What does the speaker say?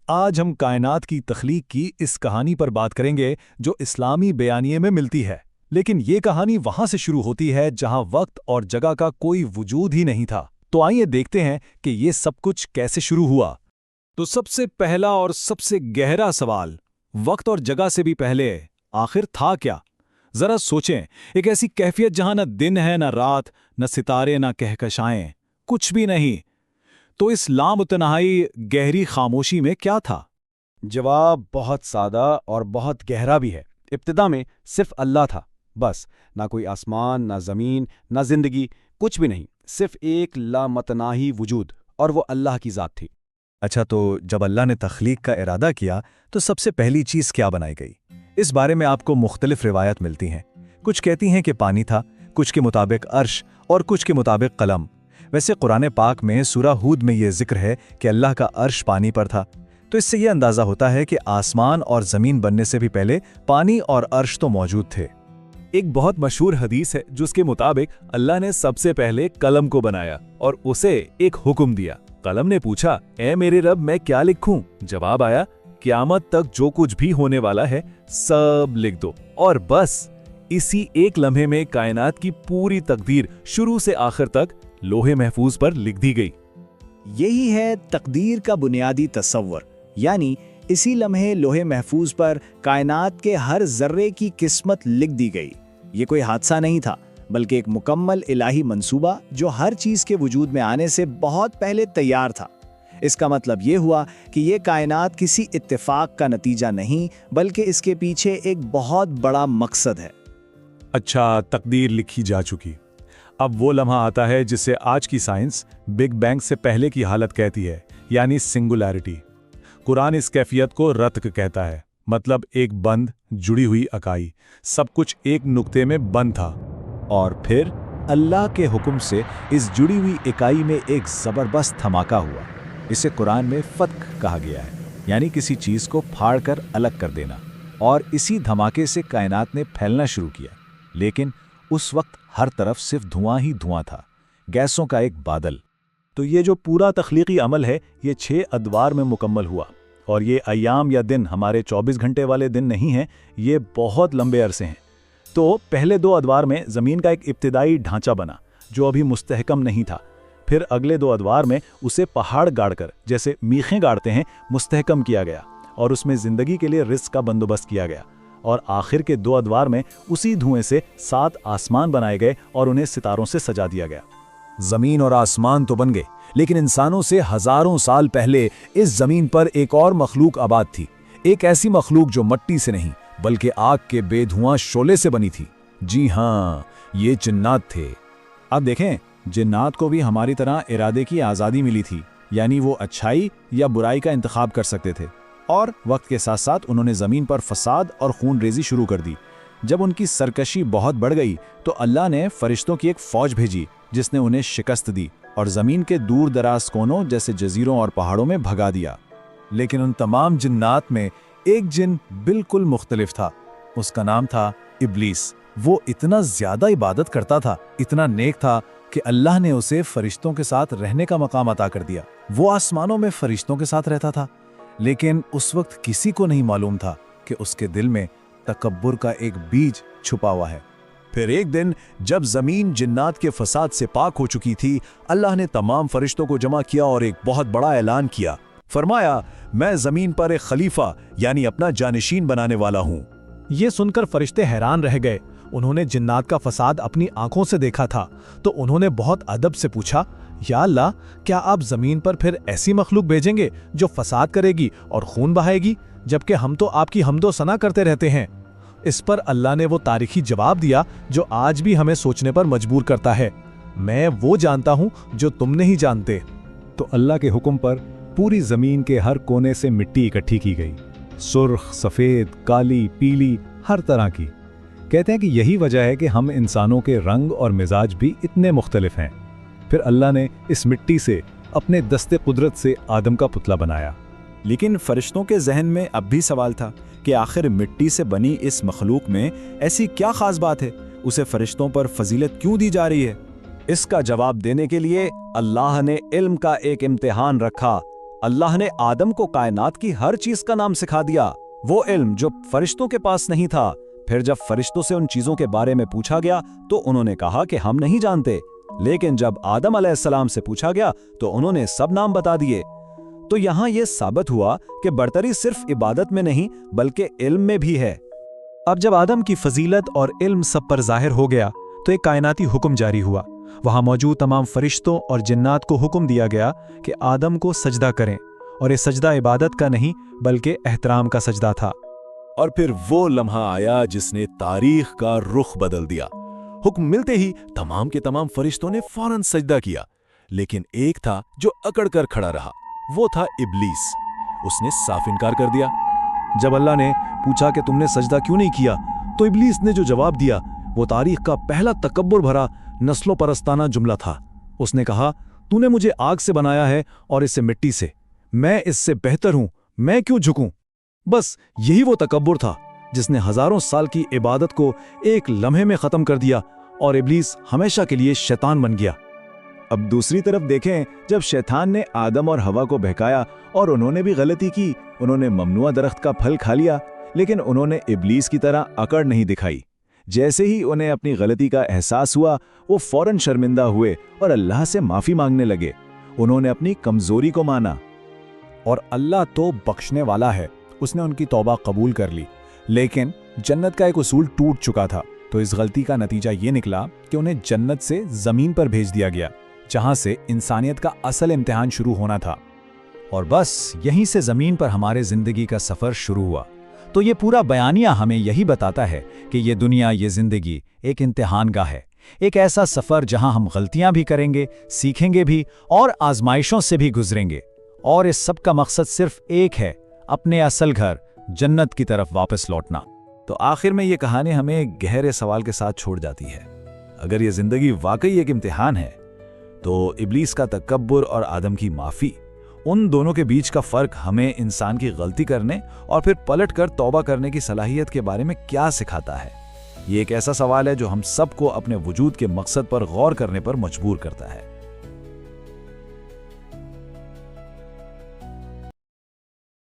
آج ہم کائنات کی تخلیق کی اس کہانی پر بات کریں گے جو اسلامی بیانیے میں ملتی ہے، لیکن یہ کہانی وہاں سے شروع ہوتی ہے جہاں وقت اور جگہ کا کوئی وجود ہی نہیں تھا۔ تو آئیے دیکھتے ہیں کہ یہ سب کچھ کیسے شروع ہوا۔ تو سب سے پہلا اور سب سے گہرا سوال، وقت اور جگہ سے بھی پہلے آخر تھا کیا؟ ذرا سوچیں، ایک ایسی کیفیت جہاں نہ دن ہے نہ رات، نہ ستارے نہ کہکشائیں، کچھ بھی نہیں۔ تو اس لامتناہی گہری خاموشی میں کیا تھا؟ جواب بہت سادہ اور بہت گہرا بھی ہے۔ ابتدا میں صرف اللہ تھا، بس، نہ کوئی آسمان، نہ زمین، نہ زندگی، کچھ بھی نہیں، صرف ایک لامتناہی وجود، اور وہ اللہ کی ذات تھی۔ اچھا، تو جب اللہ نے تخلیق کا ارادہ کیا تو سب سے پہلی چیز کیا بنائی گئی؟ اس بارے میں آپ کو مختلف روایت ملتی ہیں۔ کچھ کہتی ہیں کہ پانی تھا، کچھ کے مطابق عرش، اور کچھ کے مطابق قلم۔ ویسے قرآن پاک میں سورہ ہود میں یہ ذکر ہے کہ اللہ کا عرش پانی پر تھا، تو اس سے یہ اندازہ ہوتا ہے کہ آسمان اور زمین بننے سے بھی پہلے پانی اور عرش تو موجود تھے۔ ایک بہت مشہور حدیث ہے جس کے مطابق اللہ نے سب سے پہلے قلم کو بنایا اور اسے ایک حکم دیا۔ قلم نے پوچھا، اے میرے رب، میں کیا لکھوں؟ جواب آیا، قیامت تک جو کچھ بھی ہونے والا ہے سب لکھ دو، اور بس اسی ایک لمحے میں کائنات کی پوری تقدیر شروع سے آخر تک لوہے محفوظ پر لکھ دی گئی۔ یہی ہے تقدیر کا بنیادی تصور، یعنی اسی لمحے لوہے محفوظ پر کائنات کے ہر ذرے کی قسمت لکھ دی گئی۔ یہ کوئی حادثہ نہیں تھا، بلکہ ایک مکمل الہی منصوبہ جو ہر چیز کے وجود میں آنے سے بہت پہلے تیار تھا۔ اس کا مطلب یہ ہوا کہ یہ کائنات کسی اتفاق کا نتیجہ نہیں، بلکہ اس کے پیچھے ایک بہت بڑا مقصد ہے۔ اچھا، تقدیر لکھی جا چکی، اب وہ لمحہ آتا ہے جسے آج کی سائنس بگ بینگ سے پہلے کی حالت کہتی ہے، یعنی سنگولیرٹی۔ قرآن اس کیفیت کو رتق کہتا ہے، مطلب ایک بند جڑی ہوئی اکائی، سب کچھ ایک نقطے میں بند تھا، اور پھر اللہ کے حکم سے اس جڑی ہوئی اکائی میں ایک زبردست دھماکہ ہوا۔ اسے قرآن میں فتق کہا گیا ہے، یعنی کسی چیز کو پھاڑ کر الگ کر دینا، اور اسی دھماکے سے کائنات نے پھیلنا شروع کیا۔ لیکن اس وقت ہر طرف صرف دھواں ہی دھواں تھا، گیسوں کا ایک بادل۔ تو یہ جو پورا تخلیقی عمل ہے یہ 6 ادوار میں مکمل ہوا، اور یہ ایام یا دن ہمارے 24 گھنٹے والے دن نہیں ہیں، یہ بہت لمبے عرصے ہیں۔ تو پہلے 2 ادوار میں زمین کا ایک ابتدائی ڈھانچہ بنا جو ابھی مستحکم نہیں تھا، پھر اگلے 2 ادوار میں اسے پہاڑ گاڑ کر، جیسے میخیں گاڑتے ہیں، مستحکم کیا گیا، اور اس میں زندگی کے لیے رزق کا بندوبست کیا گیا، اور آخر کے 2 ادوار میں اسی دھوئیں سے 7 آسمان بنائے گئے اور انہیں ستاروں سے سجا دیا گیا۔ زمین اور آسمان تو بن گئے، لیکن انسانوں سے ہزاروں سال پہلے اس زمین پر ایک اور مخلوق آباد تھی، ایک ایسی مخلوق جو مٹی سے نہیں بلکہ آگ کے بے دھواں شعلے سے بنی تھی۔ جی ہاں، یہ جنات تھے۔ اب دیکھیں، جنات کو بھی ہماری طرح ارادے کی آزادی ملی تھی، یعنی وہ اچھائی یا برائی کا انتخاب کر سکتے تھے، اور وقت کے ساتھ ساتھ انہوں نے زمین پر فساد اور خون ریزی شروع کر دی۔ جب ان کی سرکشی بہت بڑھ گئی تو اللہ نے فرشتوں کی ایک فوج بھیجی جس نے انہیں شکست دی اور زمین کے دور دراز کونوں جیسے جزیروں اور پہاڑوں میں بھگا دیا۔ لیکن ان تمام جنات میں ایک جن بالکل مختلف تھا، اس کا نام تھا ابلیس۔ وہ اتنا زیادہ عبادت کرتا تھا، اتنا نیک تھا کہ اللہ نے اسے فرشتوں کے ساتھ رہنے کا مقام عطا کر دیا۔ وہ آسمانوں میں فرشتوں کے ساتھ رہتا تھا، لیکن اس وقت کسی کو نہیں معلوم تھا کہ اس کے دل میں تکبر کا ایک بیج چھپا ہوا ہے۔ پھر ایک دن جب زمین جنات کے فساد سے پاک ہو چکی تھی، اللہ نے تمام فرشتوں کو جمع کیا اور ایک بہت بڑا اعلان کیا۔ فرمایا، میں زمین پر ایک خلیفہ یعنی اپنا جانشین بنانے والا ہوں۔ یہ سن کر فرشتے حیران رہ گئے۔ انہوں نے جنات کا فساد اپنی آنکھوں سے دیکھا تھا، تو انہوں نے بہت ادب سے پوچھا، یا اللہ، کیا آپ زمین پر پھر ایسی مخلوق بھیجیں گے جو فساد کرے گی اور خون بہائے گی، جبکہ ہم تو آپ کی حمد و ثنا کرتے رہتے ہیں؟ اس پر اللہ نے وہ تاریخی جواب دیا جو آج بھی ہمیں سوچنے پر مجبور کرتا ہے، میں وہ جانتا ہوں جو تم نہیں جانتے۔ تو اللہ کے حکم پر پوری زمین کے ہر کونے سے مٹی اکٹھی کی گئی، سرخ، سفید، کالی، پیلی، ہر طرح کی۔ کہتے ہیں کہ یہی وجہ ہے کہ ہم انسانوں کے رنگ اور مزاج بھی اتنے مختلف ہیں۔ پھر اللہ نے اس مٹی سے اپنے دست قدرت سے آدم کا پتلا بنایا۔ لیکن فرشتوں کے ذہن میں اب بھی سوال تھا کہ آخر مٹی سے بنی اس مخلوق میں ایسی کیا خاص بات ہے، اسے فرشتوں پر فضیلت کیوں دی جا رہی ہے؟ اس کا جواب دینے کے لیے اللہ نے علم کا ایک امتحان رکھا۔ اللہ نے آدم کو کائنات کی ہر چیز کا نام سکھا دیا، وہ علم جو فرشتوں کے پاس نہیں تھا۔ پھر جب فرشتوں سے ان چیزوں کے بارے میں پوچھا گیا تو انہوں نے کہا کہ ہم نہیں جانتے، لیکن جب آدم علیہ السلام سے پوچھا گیا تو انہوں نے سب نام بتا دیے۔ تو یہاں یہ ثابت ہوا کہ برتری صرف عبادت میں نہیں بلکہ علم میں بھی ہے۔ اب جب آدم کی فضیلت اور علم سب پر ظاہر ہو گیا تو ایک کائناتی حکم جاری ہوا۔ وہاں موجود تمام فرشتوں اور جنات کو حکم دیا گیا کہ آدم کو سجدہ کریں، اور یہ سجدہ عبادت کا نہیں بلکہ احترام کا سجدہ تھا۔ اور پھر وہ لمحہ آیا جس نے تاریخ کا رخ بدل دیا۔ حکم ملتے ہی تمام کے تمام فرشتوں نے فوراً سجدہ کیا، لیکن ایک تھا جو اکڑ کر کھڑا رہا، وہ تھا ابلیس۔ اس نے صاف انکار کر دیا۔ جب اللہ نے پوچھا کہ تم نے سجدہ کیوں نہیں کیا تو ابلیس نے جو جواب دیا وہ تاریخ کا پہلا تکبر بھرا نسل و پرستانہ جملہ تھا۔ اس نے کہا، تو نے مجھے آگ سے بنایا ہے اور اس سے مٹی سے، میں اس سے بہتر ہوں، میں کیوں جھکوں؟ بس یہی وہ تکبر تھا جس نے ہزاروں سال کی عبادت کو ایک لمحے میں ختم کر دیا اور ابلیس ہمیشہ کے لیے شیطان بن گیا۔ اب دوسری طرف دیکھیں، جب شیطان نے آدم اور ہوا کو بہکایا اور انہوں نے بھی غلطی کی، انہوں نے ممنوع درخت کا پھل کھا لیا، لیکن انہوں نے ابلیس کی طرح اکڑ نہیں دکھائی۔ جیسے ہی انہیں اپنی غلطی کا احساس ہوا، وہ فوراً شرمندہ ہوئے اور اللہ سے معافی مانگنے لگے۔ انہوں نے اپنی کمزوری کو مانا۔ اور اللہ تو بخشنے والا ہے، اس نے ان کی توبہ قبول کر لی، لیکن جنت کا ایک اصول ٹوٹ چکا تھا، تو اس غلطی کا نتیجہ یہ نکلا کہ انہیں جنت سے زمین پر بھیج دیا گیا، جہاں سے انسانیت کا اصل امتحان شروع ہونا تھا۔ اور بس یہیں سے زمین پر ہمارے زندگی کا سفر شروع ہوا۔ تو یہ پورا بیانیہ ہمیں یہی بتاتا ہے کہ یہ دنیا، یہ زندگی ایک امتحان گاہ ہے، ایک ایسا سفر جہاں ہم غلطیاں بھی کریں گے، سیکھیں گے بھی اور آزمائشوں سے بھی گزریں گے، اور اس سب کا مقصد صرف ایک ہے، اپنے اصل گھر جنت کی طرف واپس لوٹنا۔ تو آخر میں یہ کہانی ہمیں ایک گہرے سوال کے ساتھ چھوڑ جاتی ہے۔ اگر یہ زندگی واقعی ایک امتحان ہے تو ابلیس کا تکبر اور آدم کی معافی، ان دونوں کے بیچ کا فرق ہمیں انسان کی غلطی کرنے اور پھر پلٹ کر توبہ کرنے کی صلاحیت کے بارے میں کیا سکھاتا ہے؟ یہ ایک ایسا سوال ہے جو ہم سب کو اپنے وجود کے مقصد پر غور کرنے پر مجبور کرتا ہے۔